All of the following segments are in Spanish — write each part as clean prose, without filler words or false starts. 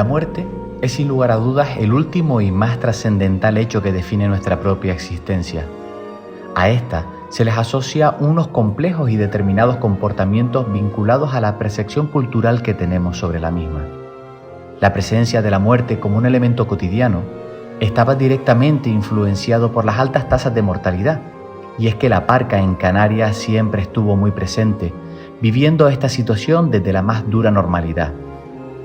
La muerte es sin lugar a dudas el último y más trascendental hecho que define nuestra propia existencia. A esta se les asocia unos complejos y determinados comportamientos vinculados a la percepción cultural que tenemos sobre la misma. La presencia de la muerte como un elemento cotidiano estaba directamente influenciado por las altas tasas de mortalidad, y es que la parca en Canarias siempre estuvo muy presente, viviendo esta situación desde la más dura normalidad.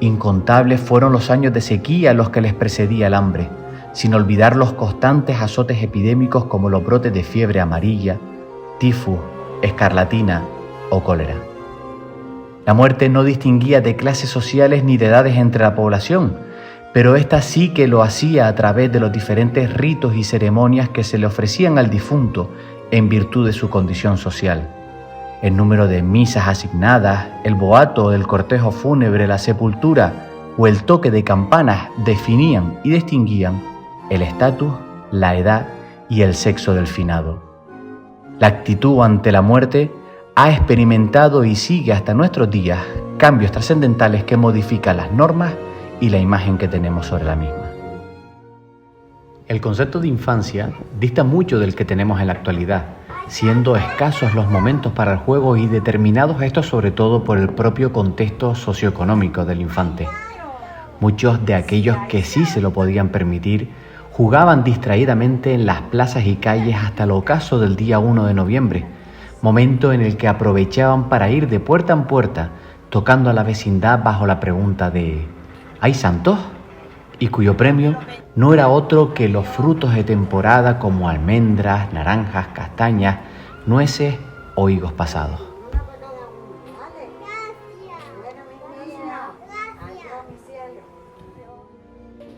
Incontables fueron los años de sequía en los que les precedía el hambre, sin olvidar los constantes azotes epidémicos como los brotes de fiebre amarilla, tifus, escarlatina o cólera. La muerte no distinguía de clases sociales ni de edades entre la población, pero esta sí que lo hacía a través de los diferentes ritos y ceremonias que se le ofrecían al difunto en virtud de su condición social. El número de misas asignadas, el boato del cortejo fúnebre, la sepultura o el toque de campanas definían y distinguían el estatus, la edad y el sexo del finado. La actitud ante la muerte ha experimentado y sigue hasta nuestros días cambios trascendentales que modifican las normas y la imagen que tenemos sobre la misma. El concepto de infancia dista mucho del que tenemos en la actualidad, siendo escasos los momentos para el juego y determinados estos sobre todo por el propio contexto socioeconómico del infante. Muchos de aquellos que sí se lo podían permitir jugaban distraídamente en las plazas y calles hasta el ocaso del día 1 de noviembre, momento en el que aprovechaban para ir de puerta en puerta, tocando a la vecindad bajo la pregunta de ¿hay santos? Y cuyo premio no era otro que los frutos de temporada como almendras, naranjas, castañas, nueces o higos pasados.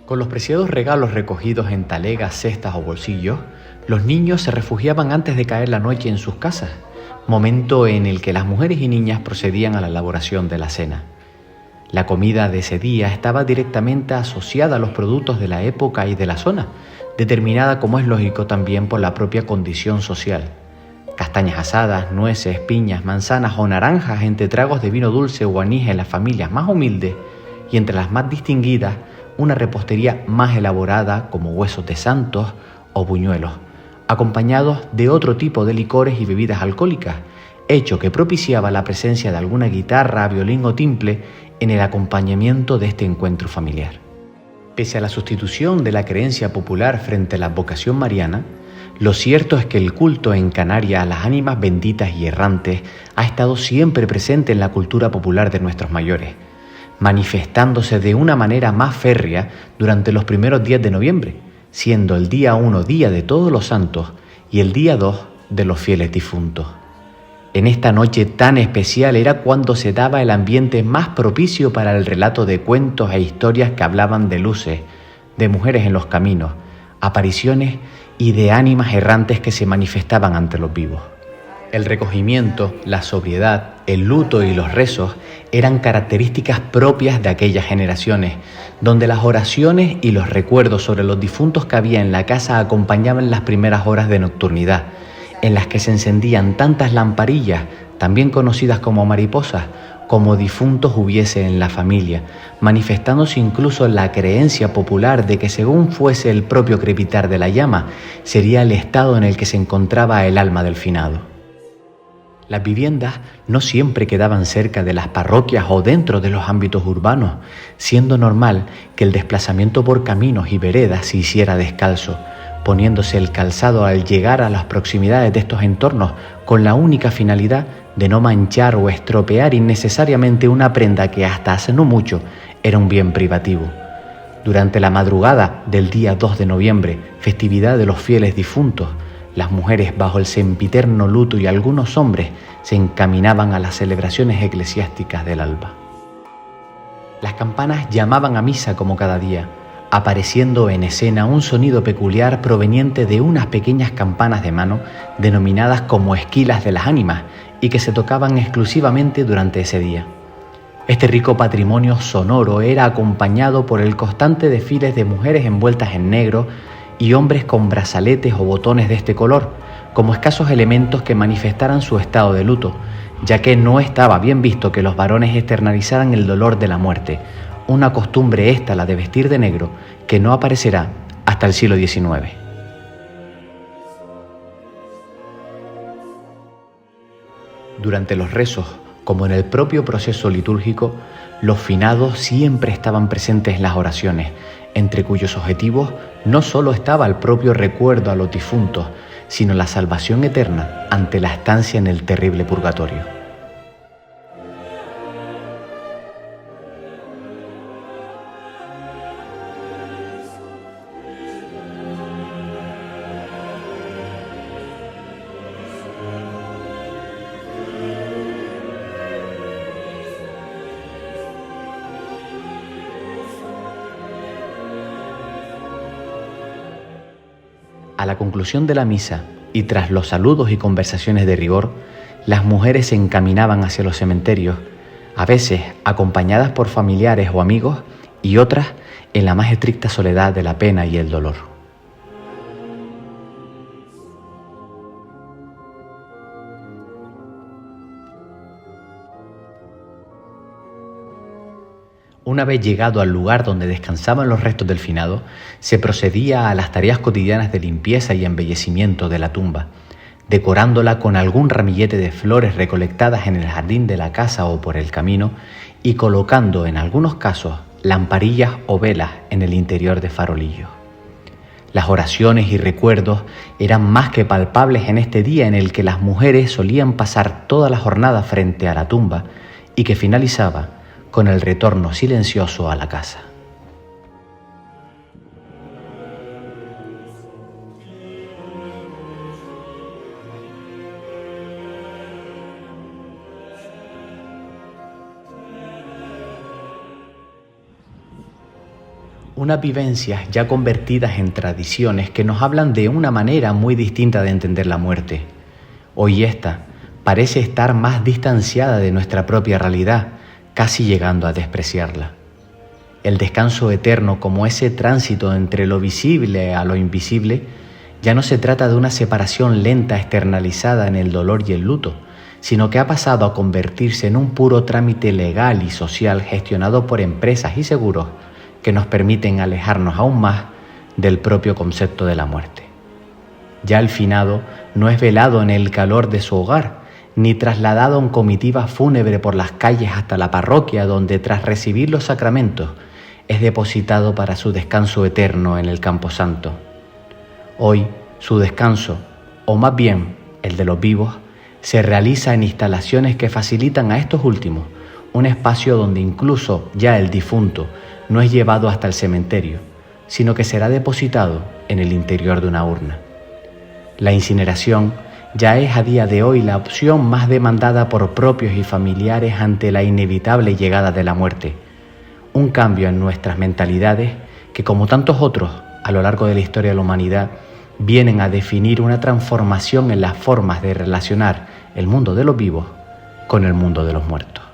Con los preciados regalos recogidos en talegas, cestas o bolsillos, los niños se refugiaban antes de caer la noche en sus casas, momento en el que las mujeres y niñas procedían a la elaboración de la cena. La comida de ese día estaba directamente asociada a los productos de la época y de la zona, determinada como es lógico también por la propia condición social. Castañas asadas, nueces, piñas, manzanas o naranjas entre tragos de vino dulce o anís en las familias más humildes y entre las más distinguidas, una repostería más elaborada como huesos de santos o buñuelos, acompañados de otro tipo de licores y bebidas alcohólicas, hecho que propiciaba la presencia de alguna guitarra, violín o timple en el acompañamiento de este encuentro familiar. Pese a la sustitución de la creencia popular frente a la vocación mariana, lo cierto es que el culto en Canarias a las ánimas benditas y errantes ha estado siempre presente en la cultura popular de nuestros mayores, manifestándose de una manera más férrea durante los primeros días de noviembre, siendo el día 1 día de todos los santos y el día 2 de los fieles difuntos. En esta noche tan especial era cuando se daba el ambiente más propicio para el relato de cuentos e historias que hablaban de luces, de mujeres en los caminos, apariciones y de ánimas errantes que se manifestaban ante los vivos. El recogimiento, la sobriedad, el luto y los rezos eran características propias de aquellas generaciones, donde las oraciones y los recuerdos sobre los difuntos que había en la casa acompañaban las primeras horas de nocturnidad, en las que se encendían tantas lamparillas, también conocidas como mariposas, como difuntos hubiese en la familia, manifestándose incluso la creencia popular de que según fuese el propio crepitar de la llama, sería el estado en el que se encontraba el alma del finado. Las viviendas no siempre quedaban cerca de las parroquias o dentro de los ámbitos urbanos, siendo normal que el desplazamiento por caminos y veredas se hiciera descalzo, poniéndose el calzado al llegar a las proximidades de estos entornos con la única finalidad de no manchar o estropear innecesariamente una prenda que hasta hace no mucho era un bien privativo. Durante la madrugada del día 2 de noviembre, festividad de los fieles difuntos, las mujeres bajo el sempiterno luto y algunos hombres se encaminaban a las celebraciones eclesiásticas del alba. Las campanas llamaban a misa como cada día, apareciendo en escena un sonido peculiar proveniente de unas pequeñas campanas de mano denominadas como esquilas de las ánimas y que se tocaban exclusivamente durante ese día. Este rico patrimonio sonoro era acompañado por el constante desfile de mujeres envueltas en negro y hombres con brazaletes o botones de este color, como escasos elementos que manifestaran su estado de luto, ya que no estaba bien visto que los varones externalizaran el dolor de la muerte, una costumbre esta, la de vestir de negro, que no aparecerá hasta el siglo XIX. Durante los rezos, como en el propio proceso litúrgico, los finados siempre estaban presentes en las oraciones, entre cuyos objetivos no solo estaba el propio recuerdo a los difuntos, sino la salvación eterna ante la estancia en el terrible purgatorio. A la conclusión de la misa y tras los saludos y conversaciones de rigor, las mujeres se encaminaban hacia los cementerios, a veces acompañadas por familiares o amigos y otras en la más estricta soledad de la pena y el dolor. Una vez llegado al lugar donde descansaban los restos del finado, se procedía a las tareas cotidianas de limpieza y embellecimiento de la tumba, decorándola con algún ramillete de flores recolectadas en el jardín de la casa o por el camino y colocando en algunos casos lamparillas o velas en el interior de farolillos. Las oraciones y recuerdos eran más que palpables en este día en el que las mujeres solían pasar toda la jornada frente a la tumba y que finalizaba con el retorno silencioso a la casa. Unas vivencias ya convertidas en tradiciones que nos hablan de una manera muy distinta de entender la muerte. Hoy esta parece estar más distanciada de nuestra propia realidad, casi llegando a despreciarla. El descanso eterno como ese tránsito entre lo visible a lo invisible ya no se trata de una separación lenta externalizada en el dolor y el luto, sino que ha pasado a convertirse en un puro trámite legal y social gestionado por empresas y seguros que nos permiten alejarnos aún más del propio concepto de la muerte. Ya el finado no es velado en el calor de su hogar, ni trasladado en comitiva fúnebre por las calles hasta la parroquia donde tras recibir los sacramentos es depositado para su descanso eterno en el camposanto. Hoy su descanso, o más bien el de los vivos, se realiza en instalaciones que facilitan a estos últimos un espacio donde incluso ya el difunto no es llevado hasta el cementerio, sino que será depositado en el interior de una urna. La incineración ya es a día de hoy la opción más demandada por propios y familiares ante la inevitable llegada de la muerte. Un cambio en nuestras mentalidades que, como tantos otros a lo largo de la historia de la humanidad, vienen a definir una transformación en las formas de relacionar el mundo de los vivos con el mundo de los muertos.